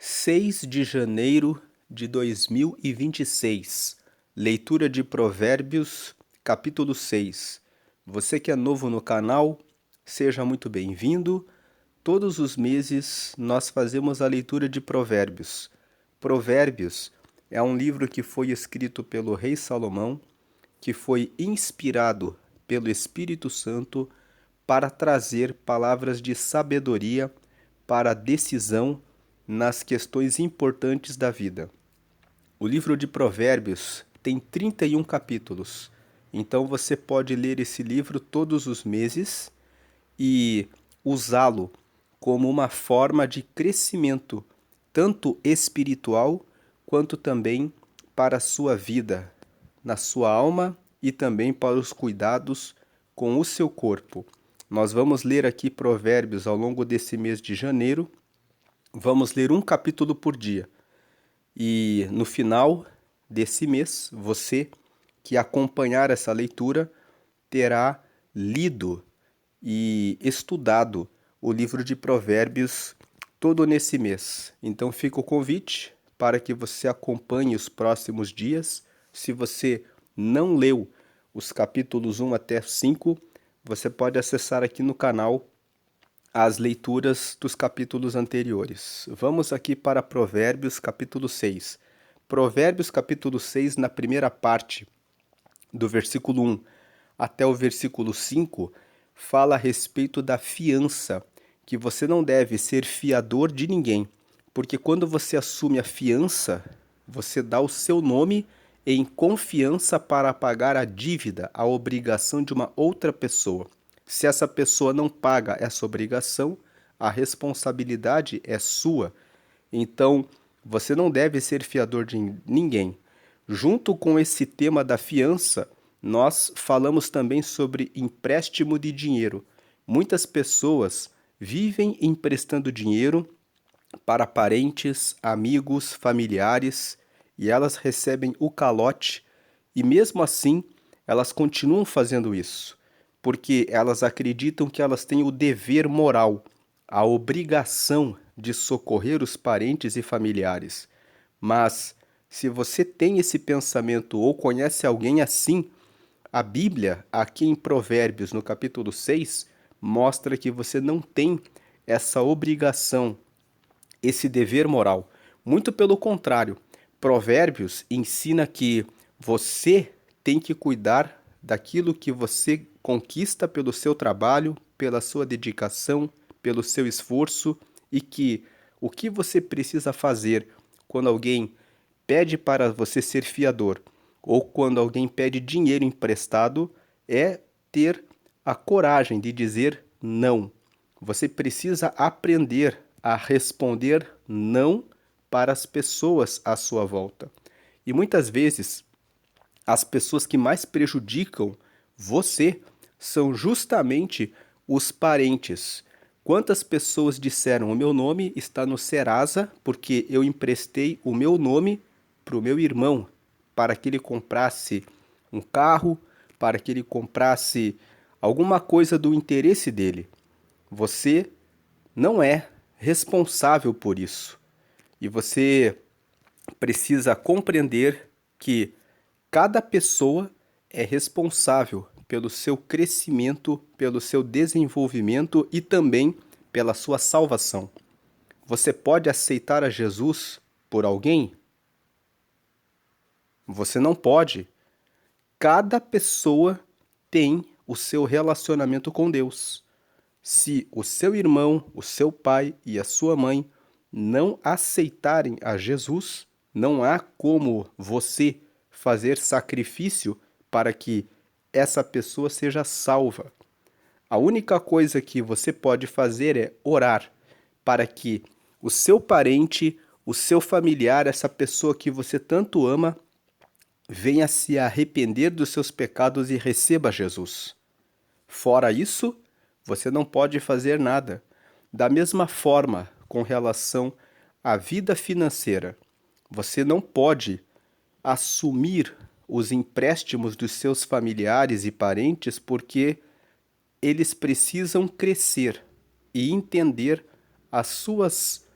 6 de janeiro de 2026. Leitura de Provérbios, capítulo 6. Você que é novo no canal, seja muito bem-vindo. Todos os meses nós fazemos a leitura de Provérbios. Provérbios é um livro que foi escrito pelo rei Salomão, que foi inspirado pelo Espírito Santo para trazer palavras de sabedoria para a decisão nas questões importantes da vida. O livro de Provérbios tem 31 capítulos, então você pode ler esse livro todos os meses e usá-lo como uma forma de crescimento, tanto espiritual quanto também para a sua vida, na sua alma e também para os cuidados com o seu corpo. Nós vamos ler aqui Provérbios ao longo desse mês de janeiro. Vamos ler um capítulo por dia. E no final desse mês, você que acompanhar essa leitura terá lido e estudado o livro de Provérbios todo nesse mês. Então fica o convite para que você acompanhe os próximos dias. Se você não leu os capítulos 1 até 5, você pode acessar aqui no canal as leituras dos capítulos anteriores. Vamos aqui para Provérbios, capítulo 6. Provérbios, capítulo 6, na primeira parte, do versículo 1 até o versículo 5, fala a respeito da fiança, que você não deve ser fiador de ninguém, porque quando você assume a fiança, você dá o seu nome em confiança para pagar a dívida, a obrigação de uma outra pessoa. Se essa pessoa não paga essa obrigação, a responsabilidade é sua. Então, você não deve ser fiador de ninguém. Junto com esse tema da fiança, nós falamos também sobre empréstimo de dinheiro. Muitas pessoas vivem emprestando dinheiro para parentes, amigos, familiares, e elas recebem o calote, e mesmo assim elas continuam fazendo isso, porque elas acreditam que elas têm o dever moral, a obrigação de socorrer os parentes e familiares. Mas se você tem esse pensamento ou conhece alguém assim, a Bíblia, aqui em Provérbios, no capítulo 6, mostra que você não tem essa obrigação, esse dever moral. Muito pelo contrário, Provérbios ensina que você tem que cuidar daquilo que você conquista pelo seu trabalho, pela sua dedicação, pelo seu esforço, e que o que você precisa fazer quando alguém pede para você ser fiador ou quando alguém pede dinheiro emprestado é ter a coragem de dizer não. Você precisa aprender a responder não para as pessoas à sua volta. E muitas vezes, as pessoas que mais prejudicam você são justamente os parentes. Quantas pessoas disseram: o meu nome está no Serasa porque eu emprestei o meu nome para o meu irmão, para que ele comprasse um carro, para que ele comprasse alguma coisa do interesse dele. Você não é responsável por isso. E você precisa compreender que cada pessoa é responsável pelo seu crescimento, pelo seu desenvolvimento e também pela sua salvação. Você pode aceitar a Jesus por alguém? Você não pode. Cada pessoa tem o seu relacionamento com Deus. Se o seu irmão, o seu pai e a sua mãe não aceitarem a Jesus, não há como você fazer sacrifício para que essa pessoa seja salva. A única coisa que você pode fazer é orar para que o seu parente, o seu familiar, essa pessoa que você tanto ama, venha se arrepender dos seus pecados e receba Jesus. Fora isso, você não pode fazer nada. Da mesma forma, com relação à vida financeira, você não pode assumir os empréstimos dos seus familiares e parentes porque eles precisam crescer e entender as suas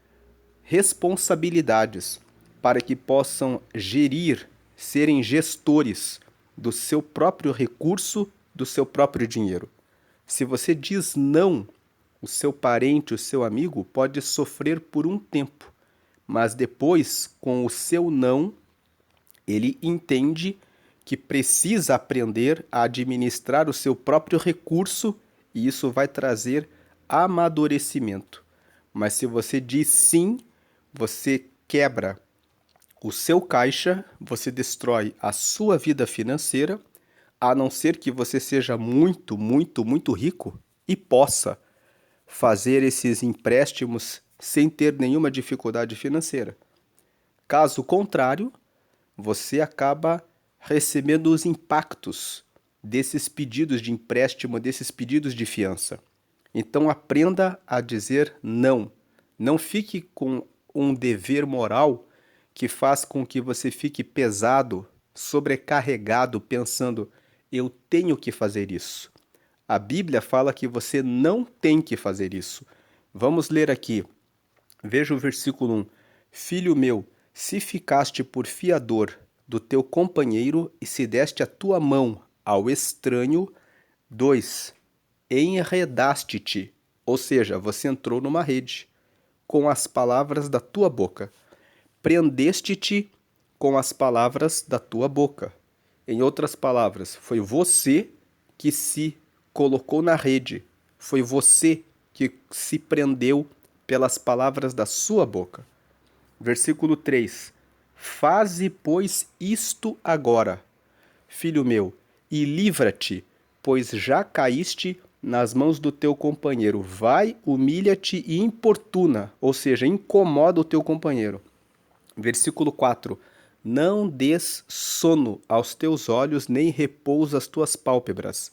responsabilidades para que possam gerir, serem gestores do seu próprio recurso, do seu próprio dinheiro. Se você diz não, o seu parente, o seu amigo pode sofrer por um tempo, mas depois, com o seu não, ele entende que precisa aprender a administrar o seu próprio recurso e isso vai trazer amadurecimento. Mas se você diz sim, você quebra o seu caixa, você destrói a sua vida financeira, a não ser que você seja muito, muito, muito rico e possa fazer esses empréstimos sem ter nenhuma dificuldade financeira. Caso contrário, você acaba recebendo os impactos desses pedidos de empréstimo, desses pedidos de fiança. Então aprenda a dizer não. Não fique com um dever moral que faz com que você fique pesado, sobrecarregado, pensando, eu tenho que fazer isso. A Bíblia fala que você não tem que fazer isso. Vamos ler aqui. Veja o versículo 1. Filho meu, se ficaste por fiador do teu companheiro e se deste a tua mão ao estranho, 2. Enredaste-te, ou seja, você entrou numa rede, com as palavras da tua boca. Prendeste-te com as palavras da tua boca. Em outras palavras, foi você que se colocou na rede. Foi você que se prendeu pelas palavras da sua boca. Versículo 3. Faze, pois, isto agora, filho meu, e livra-te, pois já caíste nas mãos do teu companheiro. Vai, humilha-te e importuna, ou seja, incomoda o teu companheiro. Versículo 4. Não des sono aos teus olhos, nem repouso às tuas pálpebras.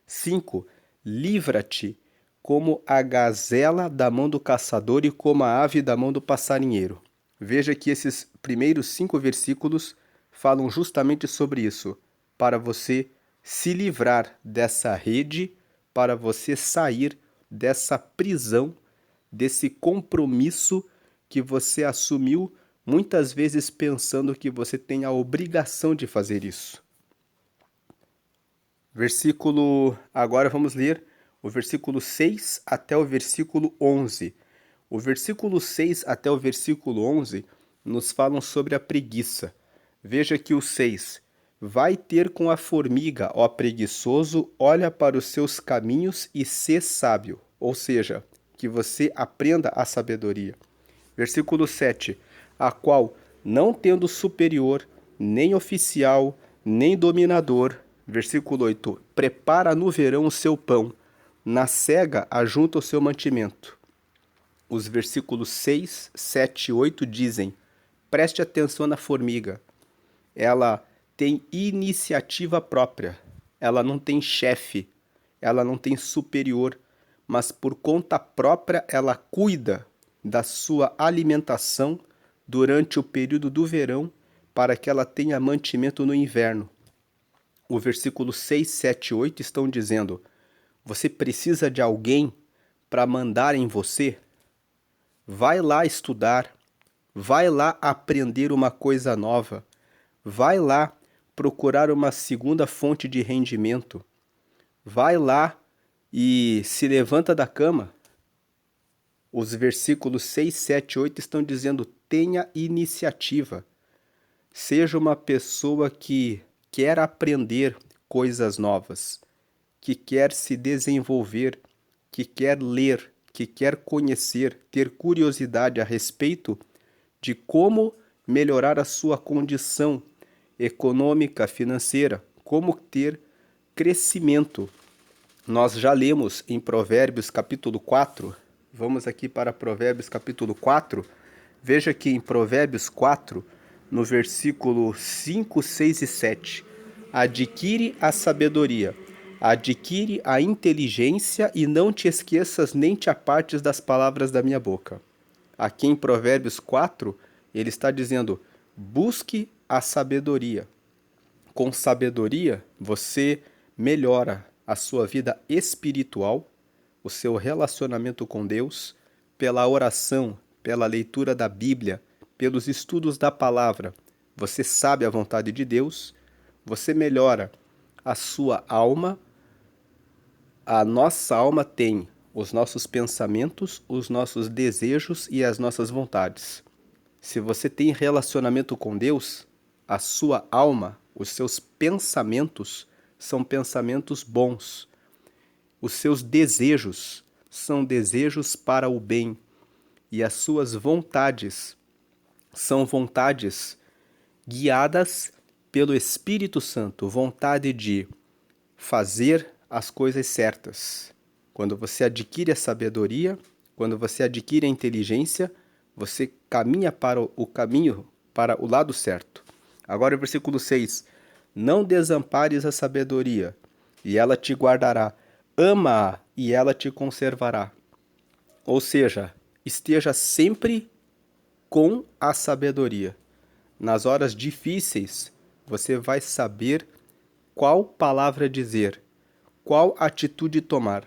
5. Livra-te como a gazela da mão do caçador e como a ave da mão do passarinheiro. Veja que esses primeiros 5 versículos falam justamente sobre isso, para você se livrar dessa rede, para você sair dessa prisão, desse compromisso que você assumiu, muitas vezes pensando que você tem a obrigação de fazer isso. Agora vamos ler o versículo 6 até o versículo 11. O versículo 6 até o versículo 11 nos falam sobre a preguiça. Veja que o 6. Vai ter com a formiga, ó preguiçoso, olha para os seus caminhos e sê sábio. Ou seja, que você aprenda a sabedoria. Versículo 7. A qual, não tendo superior, nem oficial, nem dominador. Versículo 8. Prepara no verão o seu pão, na cega ajunta o seu mantimento. Os versículos 6, 7 e 8 dizem: preste atenção na formiga. Ela tem iniciativa própria. Ela não tem chefe. Ela não tem superior. Mas por conta própria ela cuida da sua alimentação durante o período do verão para que ela tenha mantimento no inverno. O versículo 6, 7 e 8 estão dizendo: você precisa de alguém para mandar em você? Vai lá estudar, vai lá aprender uma coisa nova, vai lá procurar uma segunda fonte de rendimento, vai lá e se levanta da cama. Os versículos 6, 7 e 8 estão dizendo: tenha iniciativa, seja uma pessoa que quer aprender coisas novas, que quer se desenvolver, que quer ler, que quer conhecer, ter curiosidade a respeito de como melhorar a sua condição econômica, financeira, como ter crescimento. Nós já lemos em Provérbios capítulo 4, vamos aqui para Provérbios capítulo 4, veja que em Provérbios 4, no versículo 5, 6 e 7, adquire a sabedoria, adquire a inteligência e não te esqueças nem te apartes das palavras da minha boca. Aqui em Provérbios 4, ele está dizendo: busque a sabedoria. Com sabedoria, você melhora a sua vida espiritual, o seu relacionamento com Deus, pela oração, pela leitura da Bíblia, pelos estudos da palavra, você sabe a vontade de Deus, você melhora a sua alma. A nossa alma tem os nossos pensamentos, os nossos desejos e as nossas vontades. Se você tem relacionamento com Deus, a sua alma, os seus pensamentos são pensamentos bons. Os seus desejos são desejos para o bem. E as suas vontades são vontades guiadas pelo Espírito Santo, vontade de fazer as coisas certas. Quando você adquire a sabedoria, quando você adquire a inteligência, você caminha para o caminho, para o lado certo. Agora o versículo 6. Não desampares a sabedoria, e ela te guardará. Ama-a, e ela te conservará. Ou seja, esteja sempre com a sabedoria. Nas horas difíceis, você vai saber qual palavra dizer, qual atitude tomar.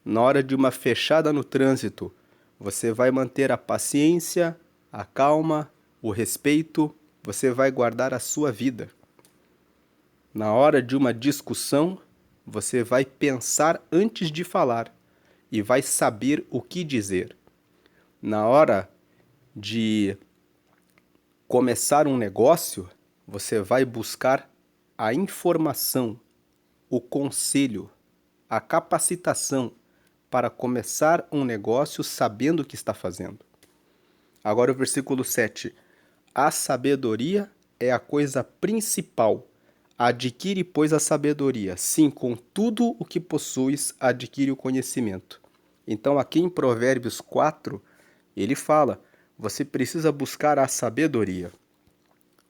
Na hora de uma fechada no trânsito, você vai manter a paciência, a calma, o respeito, você vai guardar a sua vida. Na hora de uma discussão, você vai pensar antes de falar e vai saber o que dizer. Na hora de começar um negócio, você vai buscar a informação, o conselho, a capacitação para começar um negócio sabendo o que está fazendo. Agora o versículo 7. A sabedoria é a coisa principal. Adquire, pois, a sabedoria. Sim, com tudo o que possuis, adquire o conhecimento. Então, aqui em Provérbios 4, ele fala, você precisa buscar a sabedoria.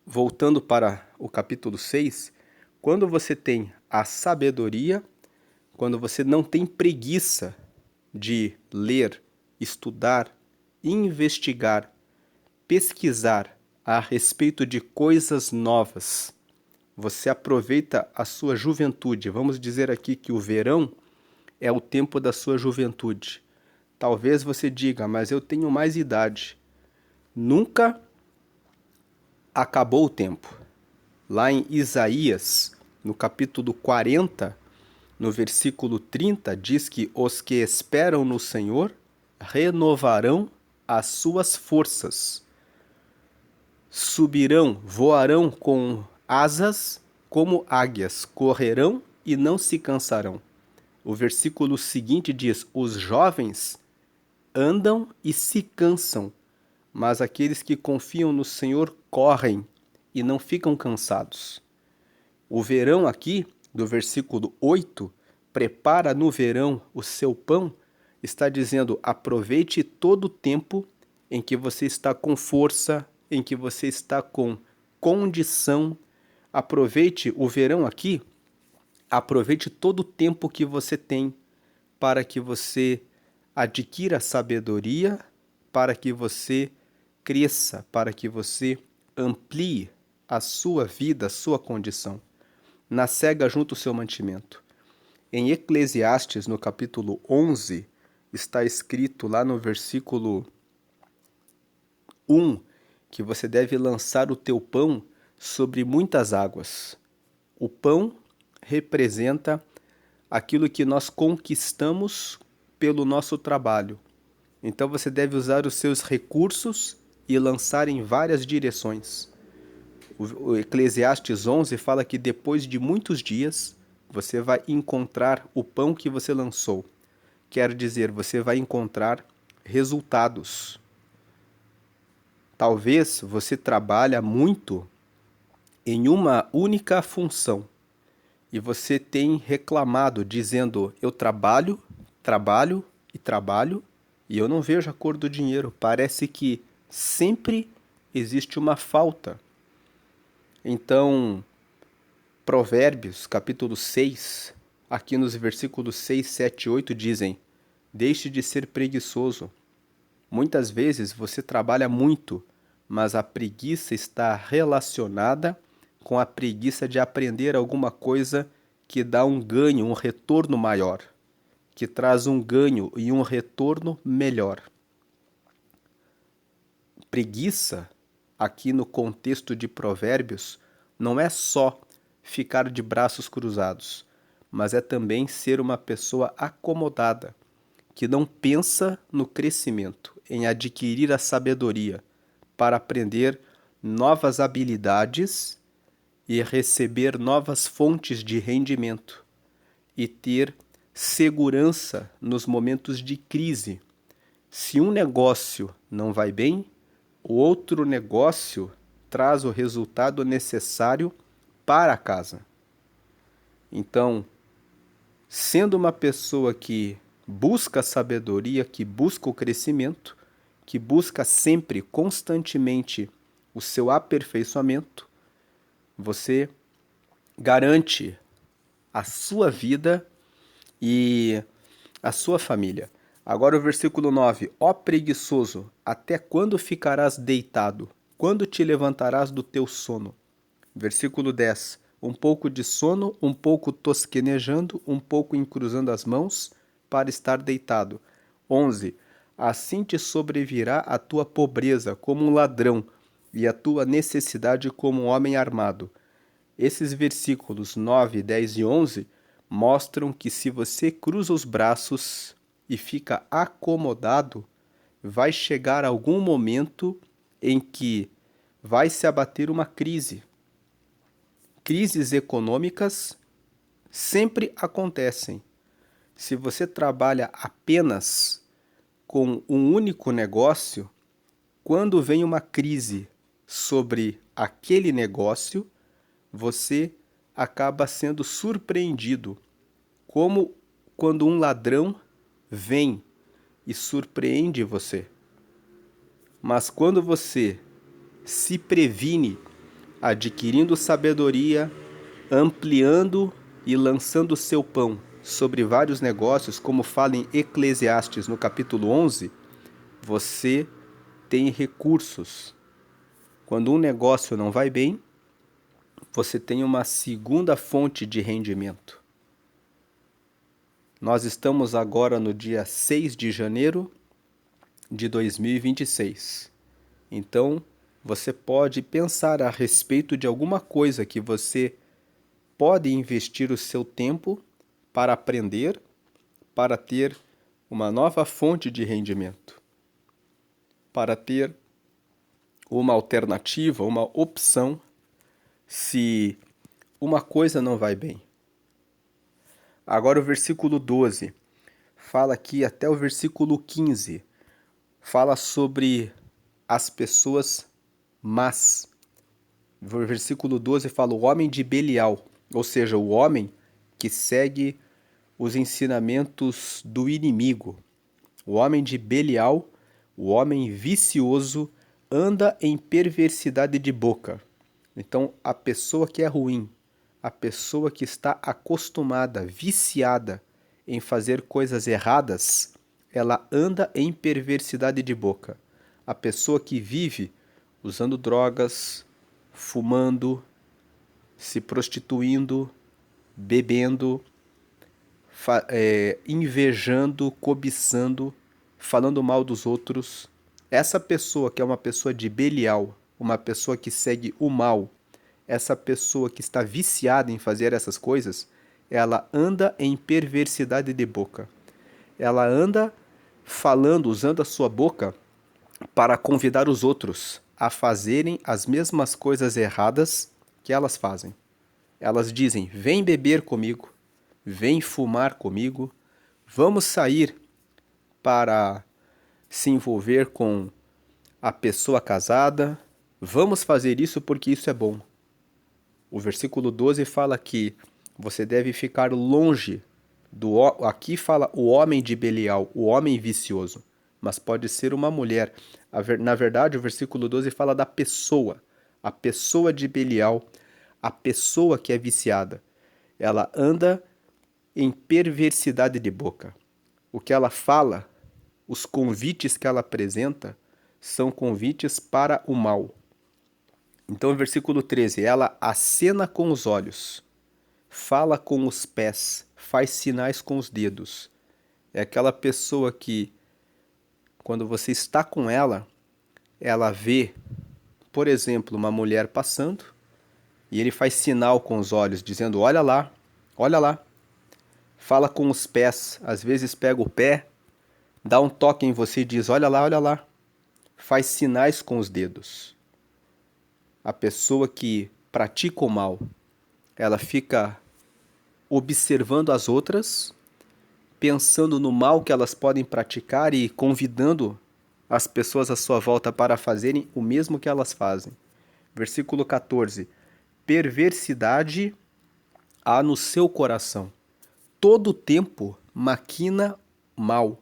Voltando para o capítulo 6, quando você tem a sabedoria, quando você não tem preguiça de ler, estudar, investigar, pesquisar a respeito de coisas novas, você aproveita a sua juventude. Vamos dizer aqui que o verão é o tempo da sua juventude. Talvez você diga, mas eu tenho mais idade. Nunca acabou o tempo. Lá em Isaías, no capítulo 40, no versículo 30, diz que os que esperam no Senhor renovarão as suas forças. Subirão, voarão com asas como águias, correrão e não se cansarão. O versículo seguinte diz, os jovens andam e se cansam, mas aqueles que confiam no Senhor correm e não ficam cansados. O verão aqui, do versículo 8, prepara no verão o seu pão, está dizendo, aproveite todo o tempo em que você está com força, em que você está com condição. Aproveite o verão aqui, aproveite todo o tempo que você tem para que você adquira sabedoria, para que você cresça, para que você amplie a sua vida, a sua condição. Na cega junto o seu mantimento. Em Eclesiastes, no capítulo 11, está escrito lá no versículo 1, que você deve lançar o teu pão sobre muitas águas. O pão representa aquilo que nós conquistamos pelo nosso trabalho. Então você deve usar os seus recursos e lançar em várias direções. O Eclesiastes 11 fala que depois de muitos dias você vai encontrar o pão que você lançou. Quer dizer, você vai encontrar resultados. Talvez você trabalhe muito em uma única função e você tem reclamado dizendo, eu trabalho, trabalho e trabalho e eu não vejo a cor do dinheiro. Parece que sempre existe uma falta. Então, Provérbios, capítulo 6, aqui nos versículos 6, 7 e 8 dizem, deixe de ser preguiçoso. Muitas vezes você trabalha muito, mas a preguiça está relacionada com a preguiça de aprender alguma coisa que dá um ganho, um retorno maior, que traz um ganho e um retorno melhor. preguiça, aqui no contexto de Provérbios, não é só ficar de braços cruzados, mas é também ser uma pessoa acomodada, que não pensa no crescimento, em adquirir a sabedoria para aprender novas habilidades e receber novas fontes de rendimento e ter segurança nos momentos de crise. Se um negócio não vai bem, o outro negócio traz o resultado necessário para a casa. Então, sendo uma pessoa que busca a sabedoria, que busca o crescimento, que busca sempre, constantemente, o seu aperfeiçoamento, você garante a sua vida e a sua família. Agora o versículo 9. Ó preguiçoso, até quando ficarás deitado? Quando te levantarás do teu sono? Versículo 10. Um pouco de sono, um pouco tosquenejando, um pouco encruzando as mãos para estar deitado. 11. Assim te sobrevirá a tua pobreza como um ladrão e a tua necessidade como um homem armado. Esses versículos 9, 10 e 11 mostram que se você cruza os braços e fica acomodado, vai chegar algum momento em que vai se abater uma crise. Crises econômicas sempre acontecem. Se você trabalha apenas com um único negócio, quando vem uma crise sobre aquele negócio, você acaba sendo surpreendido, como quando um ladrão vem e surpreende você. Mas quando você se previne, adquirindo sabedoria, ampliando e lançando o seu pão sobre vários negócios, como fala em Eclesiastes no capítulo 11, você tem recursos. Quando um negócio não vai bem, você tem uma segunda fonte de rendimento. Nós estamos agora no dia 6 de janeiro de 2026. Então, você pode pensar a respeito de alguma coisa que você pode investir o seu tempo para aprender, para ter uma nova fonte de rendimento, para ter uma alternativa, uma opção, se uma coisa não vai bem. Agora o versículo 12 fala aqui até o versículo 15, fala sobre as pessoas más. O versículo 12 fala o homem de Belial, ou seja, o homem que segue os ensinamentos do inimigo. O homem de Belial, o homem vicioso, anda em perversidade de boca. Então, a pessoa que é ruim, a pessoa que está acostumada, viciada em fazer coisas erradas, ela anda em perversidade de boca. A pessoa que vive usando drogas, fumando, se prostituindo, bebendo, invejando, cobiçando, falando mal dos outros. Essa pessoa que é uma pessoa de Belial, uma pessoa que segue o mal, essa pessoa que está viciada em fazer essas coisas, ela anda em perversidade de boca. Ela anda falando, usando a sua boca para convidar os outros a fazerem as mesmas coisas erradas que elas fazem. Elas dizem: vem beber comigo, vem fumar comigo, vamos sair para se envolver com a pessoa casada, vamos fazer isso porque isso é bom. O versículo 12 fala que você deve ficar longe do... Aqui fala o homem de Belial, o homem vicioso, mas pode ser uma mulher. Na verdade, o versículo 12 fala da pessoa, a pessoa de Belial, a pessoa que é viciada. Ela anda em perversidade de boca. O que ela fala, os convites que ela apresenta, são convites para o mal. Então, versículo 13, ela acena com os olhos, fala com os pés, faz sinais com os dedos. É aquela pessoa que, quando você está com ela, ela vê, por exemplo, uma mulher passando e ele faz sinal com os olhos, dizendo: olha lá, olha lá. Fala com os pés, às vezes pega o pé, dá um toque em você e diz: olha lá, olha lá. Faz sinais com os dedos. A pessoa que pratica o mal, ela fica observando as outras, pensando no mal que elas podem praticar e convidando as pessoas à sua volta para fazerem o mesmo que elas fazem. Versículo 14: perversidade há no seu coração. Todo tempo maquina mal,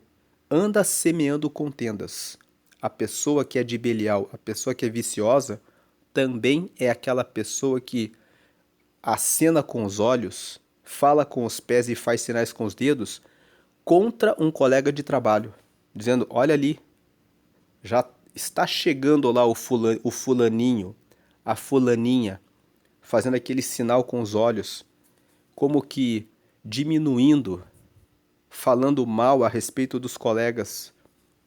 anda semeando contendas. A pessoa que é de Belial, a pessoa que é viciosa, também é aquela pessoa que acena com os olhos, fala com os pés e faz sinais com os dedos contra um colega de trabalho, dizendo: olha ali, já está chegando lá o fulaninho, a fulaninha, fazendo aquele sinal com os olhos, como que diminuindo, falando mal a respeito dos colegas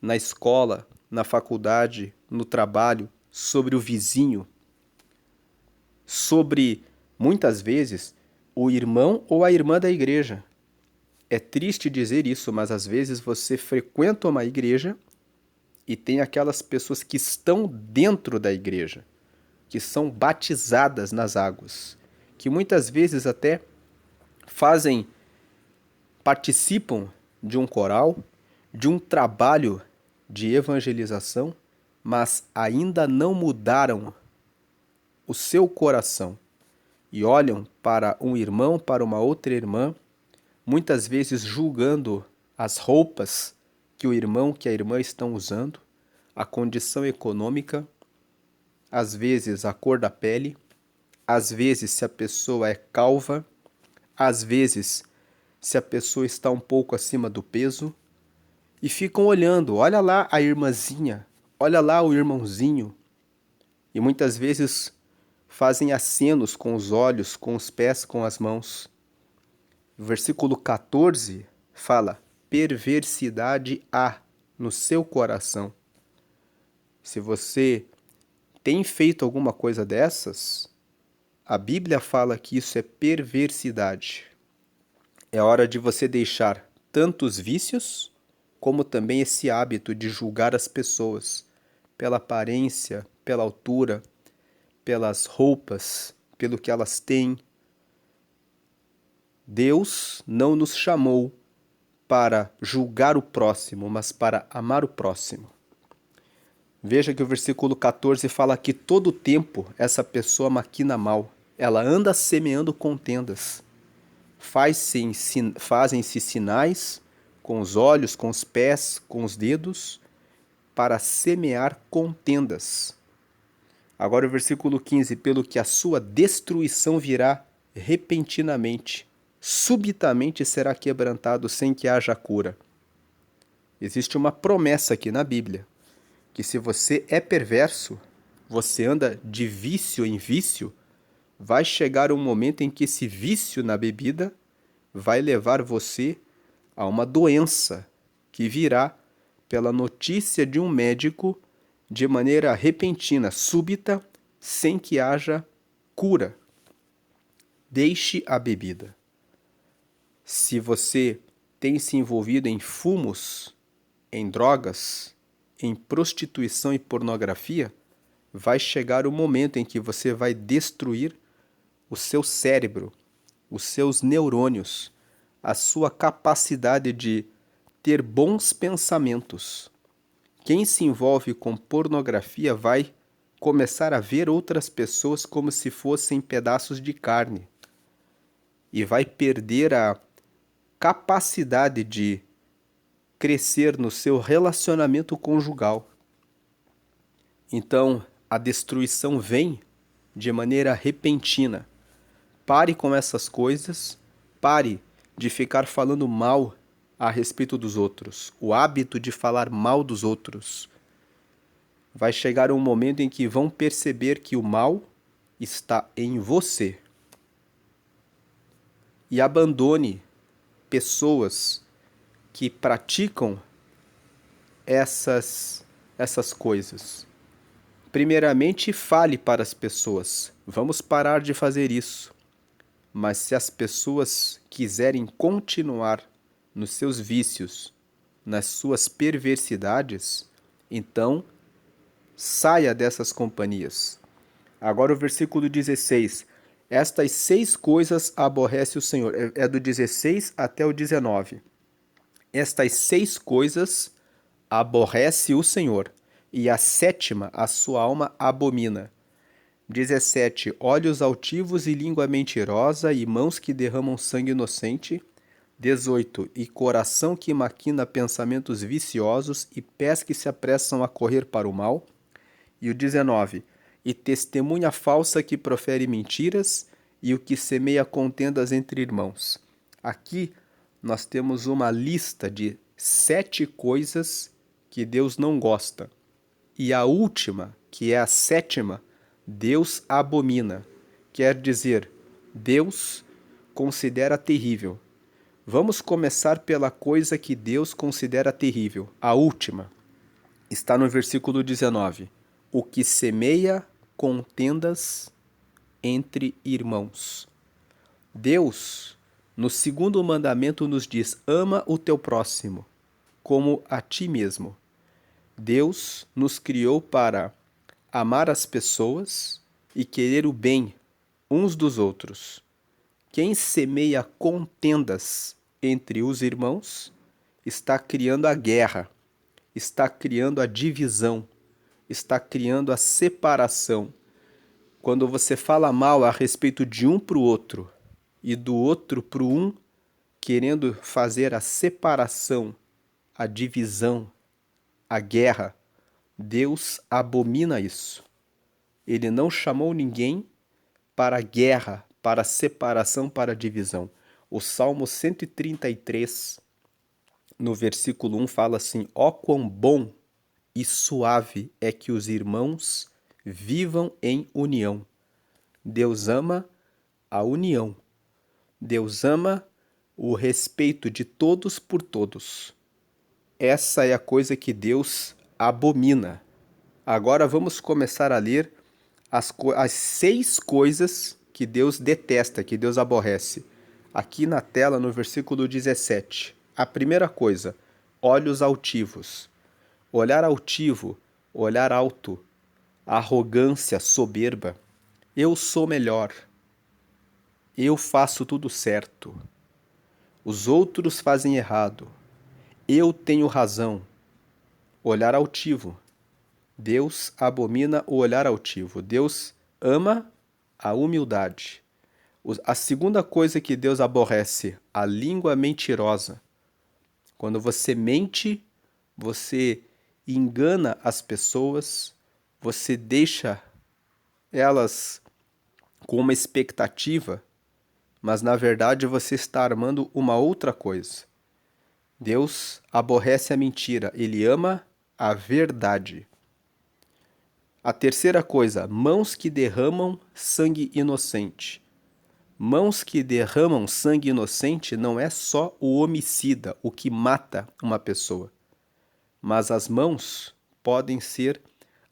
na escola, na faculdade, no trabalho, sobre o vizinho, sobre, muitas vezes, o irmão ou a irmã da igreja. É triste dizer isso, mas às vezes você frequenta uma igreja e tem aquelas pessoas que estão dentro da igreja, que são batizadas nas águas, que muitas vezes até participam de um coral, de um trabalho de evangelização, mas ainda não mudaram o seu coração e olham para um irmão, para uma outra irmã, muitas vezes julgando as roupas que o irmão, que a irmã estão usando, a condição econômica, às vezes a cor da pele, às vezes se a pessoa é calva, às vezes se a pessoa está um pouco acima do peso, e ficam olhando: olha lá a irmãzinha, olha lá o irmãozinho, e muitas vezes fazem acenos com os olhos, com os pés, com as mãos. O versículo 14 fala: perversidade há no seu coração. Se você tem feito alguma coisa dessas, a Bíblia fala que isso é perversidade. É hora de você deixar tanto os vícios, como também esse hábito de julgar as pessoas pela aparência, pela altura, pelas roupas, pelo que elas têm. Deus não nos chamou para julgar o próximo, mas para amar o próximo. Veja que o versículo 14 fala que todo tempo essa pessoa maquina mal. Ela anda semeando contendas. Fazem-se sinais com os olhos, com os pés, com os dedos, para semear contendas. Agora o versículo 15: pelo que a sua destruição virá repentinamente, subitamente será quebrantado sem que haja cura. Existe uma promessa aqui na Bíblia, que se você é perverso, você anda de vício em vício, vai chegar um momento em que esse vício na bebida vai levar você a uma doença que virá pela notícia de um médico de maneira repentina, súbita, sem que haja cura. Deixe a bebida. Se você tem se envolvido em fumos, em drogas, em prostituição e pornografia, vai chegar o momento em que você vai destruir o seu cérebro, os seus neurônios, a sua capacidade de ter bons pensamentos. Quem se envolve com pornografia vai começar a ver outras pessoas como se fossem pedaços de carne e vai perder a capacidade de crescer no seu relacionamento conjugal. Então, a destruição vem de maneira repentina. Pare com essas coisas, pare de ficar falando mal a respeito dos outros. O hábito de falar mal dos outros. Vai chegar um momento em que vão perceber que o mal está em você. E abandone pessoas que praticam essas coisas. primeiramente fale para as pessoas. Vamos parar de fazer isso. Mas se as pessoas quiserem continuar nos seus vícios, nas suas perversidades, então saia dessas companhias. Agora o versículo 16. Estas 6 coisas aborrece o Senhor. É do 16 até o 19. Estas 6 coisas aborrece o Senhor, e a 7ª a sua alma abomina. 17. Olhos altivos e língua mentirosa, e mãos que derramam sangue inocente. 18. E coração que maquina pensamentos viciosos, e pés que se apressam a correr para o mal. E o 19. E testemunha falsa que profere mentiras, e o que semeia contendas entre irmãos. Aqui nós temos uma lista de 7 coisas que Deus não gosta. E a última, que é a 7ª, Deus abomina. Quer dizer, Deus considera terrível. Vamos começar pela coisa que Deus considera terrível. A última está no versículo 19. O que semeia contendas entre irmãos. Deus, no 2º mandamento, nos diz: ama o teu próximo como a ti mesmo. Deus nos criou para amar as pessoas e querer o bem uns dos outros. Quem semeia contendas entre os irmãos está criando a guerra, está criando a divisão, está criando a separação. Quando você fala mal a respeito de um para o outro e do outro para o um, querendo fazer a separação, a divisão, a guerra, Deus abomina isso. Ele não chamou ninguém para guerra, para separação, para divisão. O Salmo 133, no versículo 1, fala assim: ó quão bom e suave é que os irmãos vivam em união. Deus ama a união. Deus ama o respeito de todos por todos. Essa é a coisa que Deus abomina. Agora vamos começar a ler as 6 coisas que Deus detesta, que Deus aborrece. Aqui na tela, no versículo 17. A primeira coisa, olhos altivos. Olhar altivo, olhar alto, arrogância, soberba. Eu sou melhor. Eu faço tudo certo. Os outros fazem errado. Eu tenho razão. Olhar altivo. Deus abomina o olhar altivo. Deus ama a humildade. A segunda coisa que Deus aborrece, a língua mentirosa. Quando você mente, você engana as pessoas, você deixa elas com uma expectativa, mas na verdade você está armando uma outra coisa. Deus aborrece a mentira, ele ama a verdade. A terceira coisa, mãos que derramam sangue inocente. Mãos que derramam sangue inocente não é só o homicida, o que mata uma pessoa. Mas as mãos podem ser,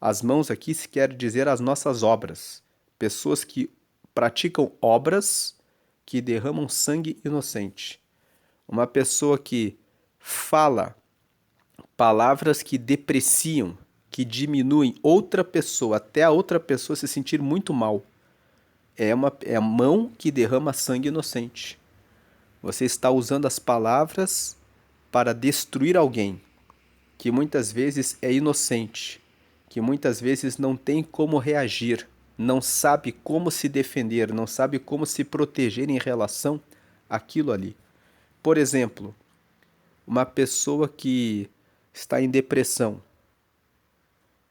as mãos aqui se quer dizer as nossas obras. Pessoas que praticam obras que derramam sangue inocente. Uma pessoa que fala palavras que depreciam, que diminuem outra pessoa, até a outra pessoa se sentir muito mal. É a mão que derrama sangue inocente. Você está usando as palavras para destruir alguém, que muitas vezes é inocente, que muitas vezes não tem como reagir, não sabe como se defender, não sabe como se proteger em relação àquilo ali. Por exemplo, uma pessoa que está em depressão,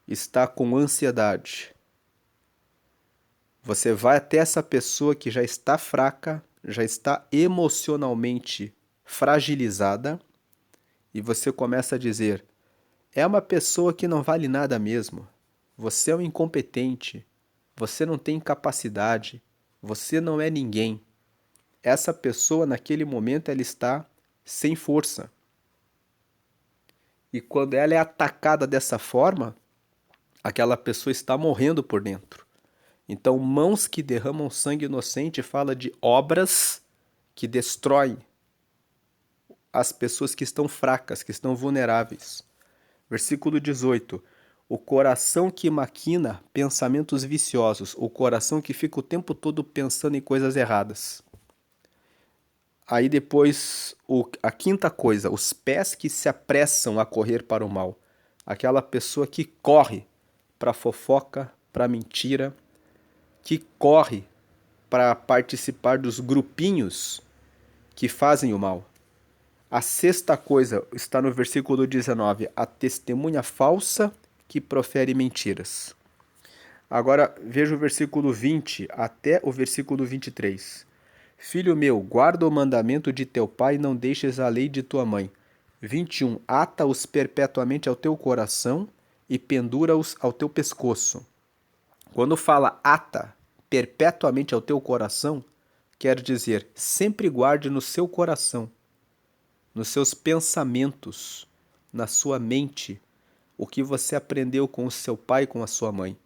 está com ansiedade. Você vai até essa pessoa que já está fraca, já está emocionalmente fragilizada, e você começa a dizer: é uma pessoa que não vale nada mesmo. Você é um incompetente. Você não tem capacidade. Você não é ninguém. Essa pessoa, naquele momento, ela está sem força. E quando ela é atacada dessa forma, aquela pessoa está morrendo por dentro. Então, mãos que derramam sangue inocente fala de obras que destroem as pessoas que estão fracas, que estão vulneráveis. Versículo 18. O coração que maquina pensamentos viciosos, o coração que fica o tempo todo pensando em coisas erradas. Aí depois, a quinta coisa, os pés que se apressam a correr para o mal. Aquela pessoa que corre para fofoca, para mentira, que corre para participar dos grupinhos que fazem o mal. A sexta coisa está no versículo 19, a testemunha falsa que profere mentiras. Agora veja o versículo 20 até o versículo 23. Filho meu, guarda o mandamento de teu pai e não deixes a lei de tua mãe. 21. Ata-os perpetuamente ao teu coração e pendura-os ao teu pescoço. Quando fala ata perpetuamente ao teu coração, quer dizer sempre guarde no seu coração, nos seus pensamentos, na sua mente, o que você aprendeu com o seu pai e com a sua mãe.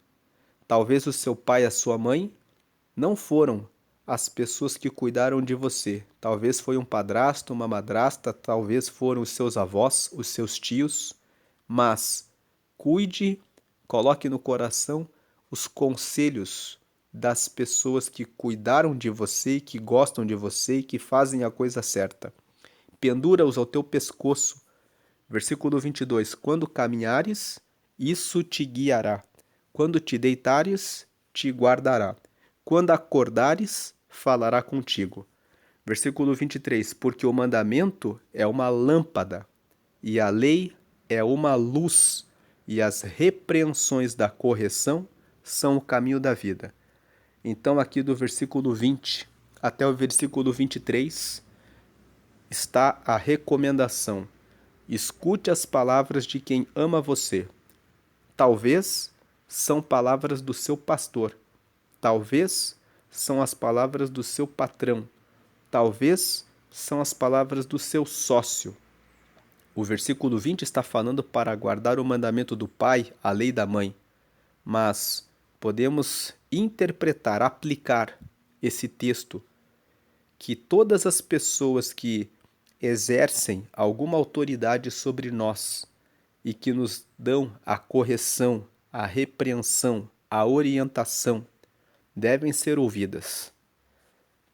Talvez o seu pai e a sua mãe não foram as pessoas que cuidaram de você. Talvez foi um padrasto, uma madrasta, talvez foram os seus avós, os seus tios, mas cuide, coloque no coração os conselhos das pessoas que cuidaram de você, que gostam de você e que fazem a coisa certa. Pendura-os ao teu pescoço. Versículo 22. Quando caminhares, isso te guiará. Quando te deitares, te guardará. Quando acordares, falará contigo. Versículo 23. Porque o mandamento é uma lâmpada, e a lei é uma luz, e as repreensões da correção são o caminho da vida. Então, aqui do versículo 20 até o versículo 23, está a recomendação. Escute as palavras de quem ama você. Talvez são palavras do seu pastor. Talvez são as palavras do seu patrão. Talvez são as palavras do seu sócio. O versículo 20 está falando para guardar o mandamento do pai, a lei da mãe. Mas podemos interpretar, aplicar esse texto que todas as pessoas que exercem alguma autoridade sobre nós e que nos dão a correção, a repreensão, a orientação, devem ser ouvidas,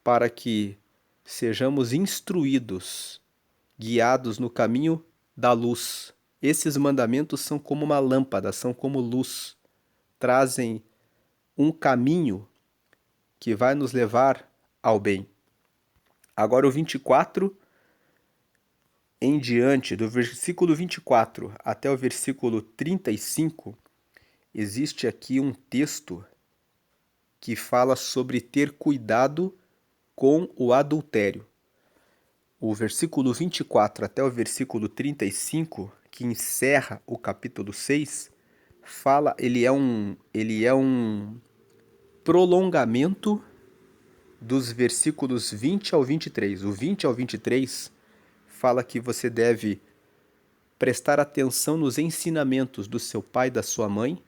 para que sejamos instruídos, guiados no caminho da luz. Esses mandamentos são como uma lâmpada, são como luz, trazem um caminho que vai nos levar ao bem. Agora o 24 em diante, do versículo 24 até o versículo 35, existe aqui um texto que fala sobre ter cuidado com o adultério. O versículo 24 até o versículo 35, que encerra o capítulo 6, ele é um prolongamento dos versículos 20 ao 23. O 20 ao 23 fala que você deve prestar atenção nos ensinamentos do seu pai e da sua mãe,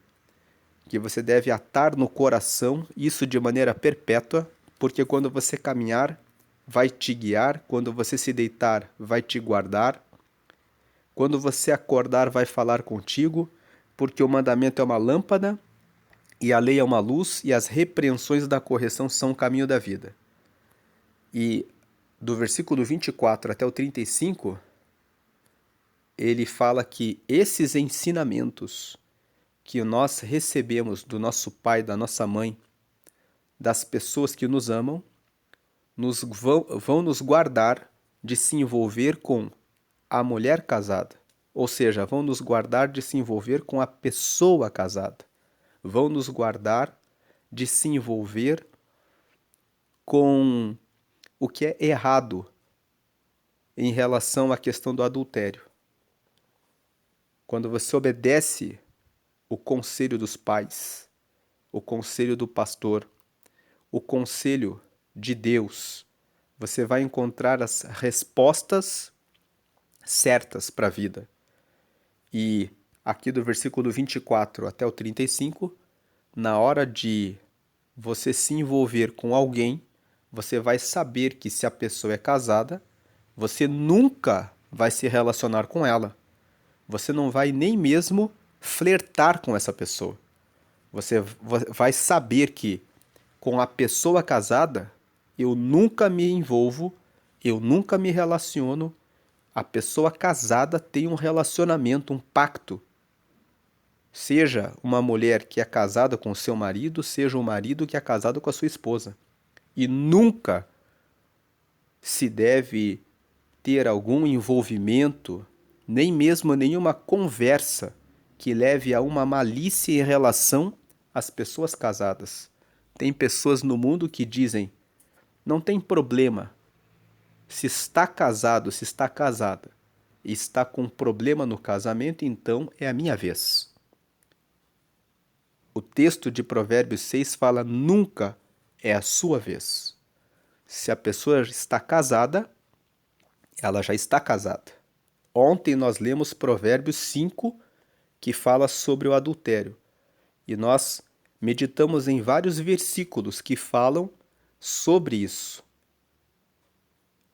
que você deve atar no coração isso de maneira perpétua, porque quando você caminhar, vai te guiar, quando você se deitar, vai te guardar, quando você acordar, vai falar contigo, porque o mandamento é uma lâmpada, e a lei é uma luz, e as repreensões da correção são o caminho da vida. E do versículo 24 até o 35, ele fala que esses ensinamentos que nós recebemos do nosso pai, da nossa mãe, das pessoas que nos amam, vão nos guardar de se envolver com a mulher casada. Ou seja, vão nos guardar de se envolver com a pessoa casada. Vão nos guardar de se envolver com o que é errado em relação à questão do adultério. Quando você obedece o conselho dos pais, o conselho do pastor, o conselho de Deus, você vai encontrar as respostas certas para a vida. E aqui do versículo 24 até o 35, na hora de você se envolver com alguém, você vai saber que se a pessoa é casada, você nunca vai se relacionar com ela. Você não vai nem mesmo flertar com essa pessoa. Você vai saber que com a pessoa casada, eu nunca me envolvo, eu nunca me relaciono. A pessoa casada tem um relacionamento, um pacto. Seja uma mulher que é casada com seu marido, seja um marido que é casado com a sua esposa. E nunca se deve ter algum envolvimento, nem mesmo nenhuma conversa que leve a uma malícia em relação às pessoas casadas. Tem pessoas no mundo que dizem: não tem problema, se está casado, se está casada e está com problema no casamento, então é a minha vez. O texto de Provérbios 6 fala: nunca é a sua vez. Se a pessoa está casada, ela já está casada. Ontem nós lemos Provérbios 5, que fala sobre o adultério. E nós meditamos em vários versículos que falam sobre isso.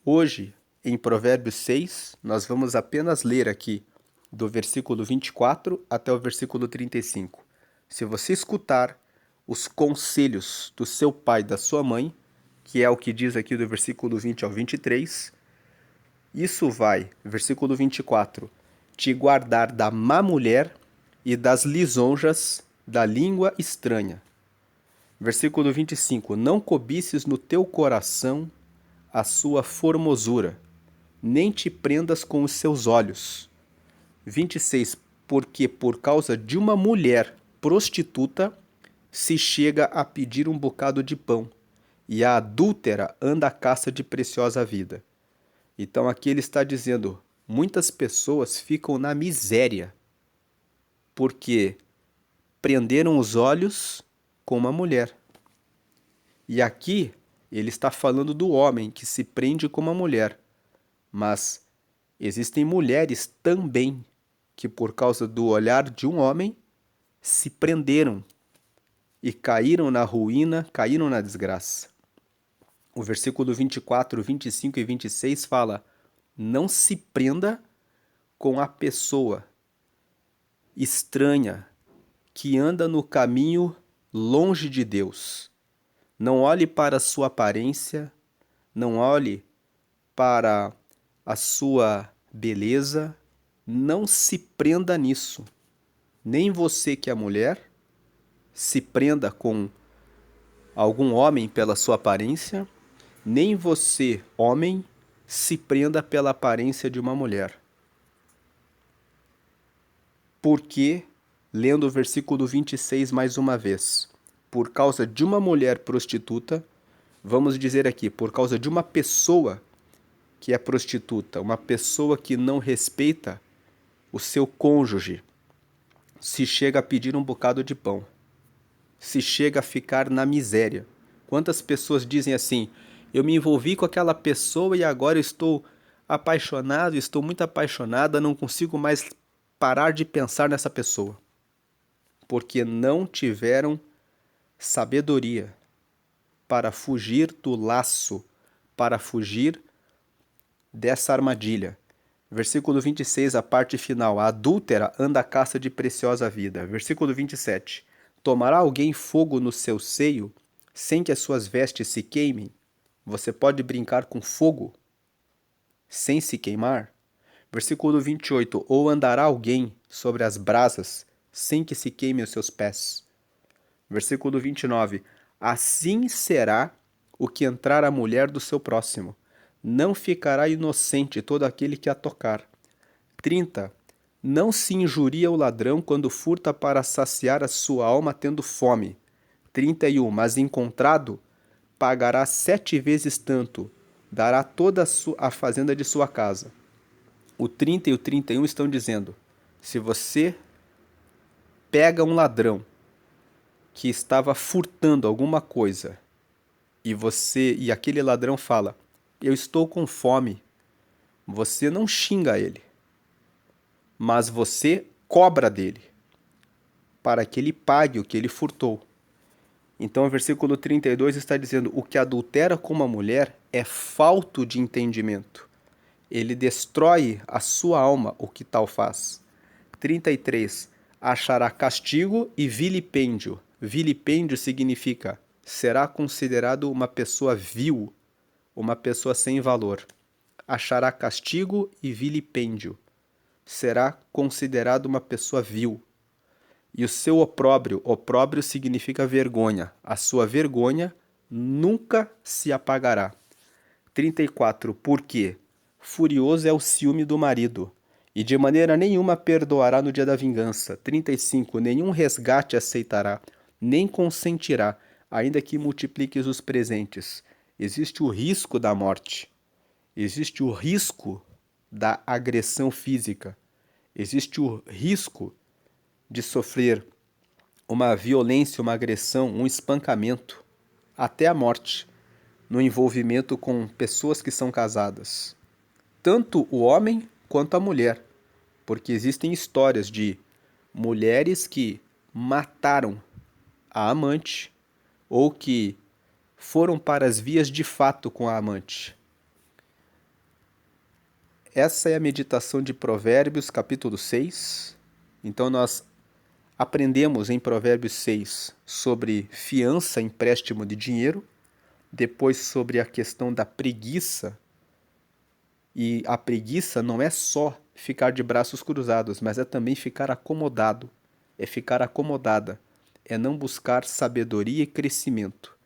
Hoje, em Provérbios 6, nós vamos apenas ler aqui do versículo 24 até o versículo 35. Se você escutar os conselhos do seu pai e da sua mãe, que é o que diz aqui do versículo 20 ao 23, isso vai, versículo 24, te guardar da má mulher e das lisonjas da língua estranha. Versículo 25, não cobices no teu coração a sua formosura, nem te prendas com os seus olhos. 26, porque por causa de uma mulher prostituta se chega a pedir um bocado de pão, e a adúltera anda à caça de preciosa vida. Então aqui ele está dizendo, muitas pessoas ficam na miséria, porque prenderam os olhos com uma mulher. E aqui ele está falando do homem que se prende com uma mulher, mas existem mulheres também que por causa do olhar de um homem se prenderam e caíram na ruína, caíram na desgraça. O versículo 24, 25 e 26 fala: não se prenda com a pessoa estranha que anda no caminho longe de Deus. Não olhe para a sua aparência, não olhe para a sua beleza, não se prenda nisso. Nem você que é mulher se prenda com algum homem pela sua aparência, nem você, homem, se prenda pela aparência de uma mulher. Porque, lendo o versículo 26 mais uma vez, por causa de uma mulher prostituta, vamos dizer aqui, por causa de uma pessoa que é prostituta, uma pessoa que não respeita o seu cônjuge, se chega a pedir um bocado de pão, se chega a ficar na miséria. Quantas pessoas dizem assim: eu me envolvi com aquela pessoa e agora eu estou apaixonado, estou muito apaixonada, não consigo mais parar de pensar nessa pessoa, porque não tiveram sabedoria para fugir do laço, para fugir dessa armadilha. Versículo 26, a parte final. A adúltera anda à caça de preciosa vida. Versículo 27. Tomará alguém fogo no seu seio, sem que as suas vestes se queimem? Você pode brincar com fogo sem se queimar? Versículo 28. Ou andará alguém sobre as brasas, sem que se queimem os seus pés? Versículo 29. Assim será o que entrar a mulher do seu próximo. Não ficará inocente todo aquele que a tocar. 30. Não se injuria o ladrão quando furta para saciar a sua alma tendo fome. 31. Mas encontrado, pagará 7 vezes tanto, dará toda a fazenda de sua casa. O 30 e o 31 estão dizendo: se você pega um ladrão que estava furtando alguma coisa e aquele ladrão fala: eu estou com fome, você não xinga ele, mas você cobra dele, para que ele pague o que ele furtou. Então, o versículo 32 está dizendo: o que adultera com uma mulher é falto de entendimento. Ele destrói a sua alma, o que tal faz. 33. Achará castigo e vilipêndio. Vilipêndio significa será considerado uma pessoa vil, uma pessoa sem valor. Achará castigo e vilipêndio. Será considerado uma pessoa vil. E o seu opróbrio, opróbrio significa vergonha. A sua vergonha nunca se apagará. 34. Por quê? Furioso é o ciúme do marido, e de maneira nenhuma perdoará no dia da vingança. 35. Nenhum resgate aceitará, nem consentirá, ainda que multipliques os presentes. Existe o risco da morte. Existe o risco da agressão física. Existe o risco de sofrer uma violência, uma agressão, um espancamento, até a morte, no envolvimento com pessoas que são casadas. Tanto o homem quanto a mulher, porque existem histórias de mulheres que mataram a amante ou que foram para as vias de fato com a amante. Essa é a meditação de Provérbios, capítulo 6. Então nós aprendemos em Provérbios 6 sobre fiança, empréstimo de dinheiro, depois sobre a questão da preguiça. E a preguiça não é só ficar de braços cruzados, mas é também ficar acomodado, é ficar acomodada, é não buscar sabedoria e crescimento.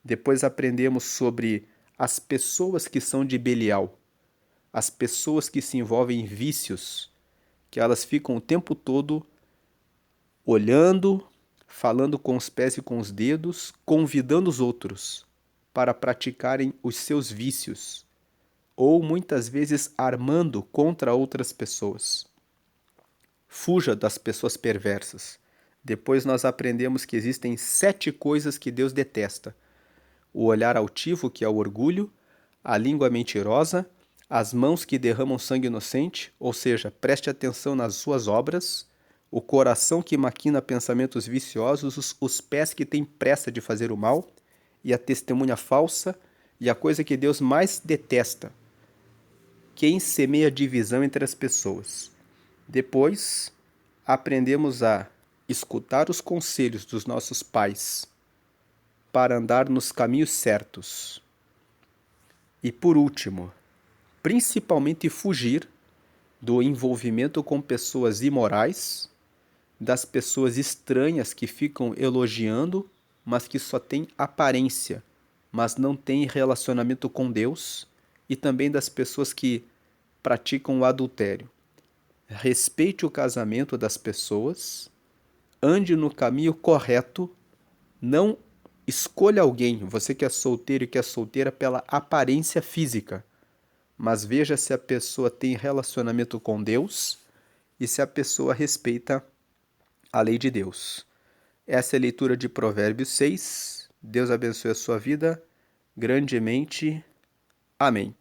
Depois aprendemos sobre as pessoas que são de Belial, as pessoas que se envolvem em vícios, que elas ficam o tempo todo olhando, falando com os pés e com os dedos, convidando os outros para praticarem os seus vícios, ou muitas vezes armando contra outras pessoas. Fuja das pessoas perversas. Depois nós aprendemos que existem 7 coisas que Deus detesta: o olhar altivo, que é o orgulho, a língua mentirosa, as mãos que derramam sangue inocente, ou seja, preste atenção nas suas obras, o coração que maquina pensamentos viciosos, os pés que têm pressa de fazer o mal, e a testemunha falsa, e a coisa que Deus mais detesta: quem semeia divisão entre as pessoas. Depois, aprendemos a escutar os conselhos dos nossos pais para andar nos caminhos certos. E por último, principalmente fugir do envolvimento com pessoas imorais, das pessoas estranhas que ficam elogiando, mas que só têm aparência, mas não têm relacionamento com Deus, e também das pessoas que praticam o adultério. Respeite o casamento das pessoas, ande no caminho correto, não escolha alguém, você que é solteiro e que é solteira, pela aparência física, mas veja se a pessoa tem relacionamento com Deus e se a pessoa respeita a lei de Deus. Essa é a leitura de Provérbios 6. Deus abençoe a sua vida grandemente. Amém.